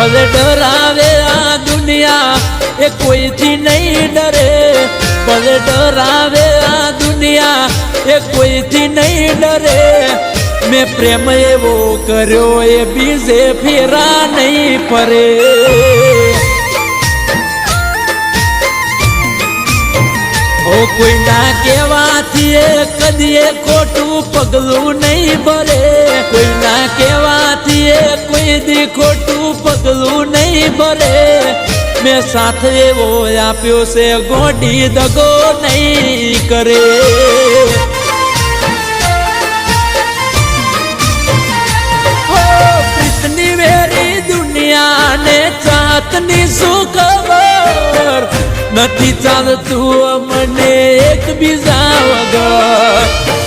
ભલે ડરાવે આ દુનિયા એ કોઈથી નહીં ડરે ભલે ડરાવે આ દુનિયા એ કોઈથી નહીં ડરે મેં પ્રેમ એવો કર્યો એ બીજે ફેરા નહીં ફરે ઓ કોઈના કહેવાથી કદીએ ખોટું પગલું નહીં ભરે કોઈના કહેવાથી કોઈ દી ખોટું પગલું નહીં ભરે મેં સાથ એવો આપ્યો છે ગોડી દગો નહીં કરે પ્રીતની વેરી દુનિયાને ચાતની શું ખબર નથી ચાલતું મને એકબીજા વગર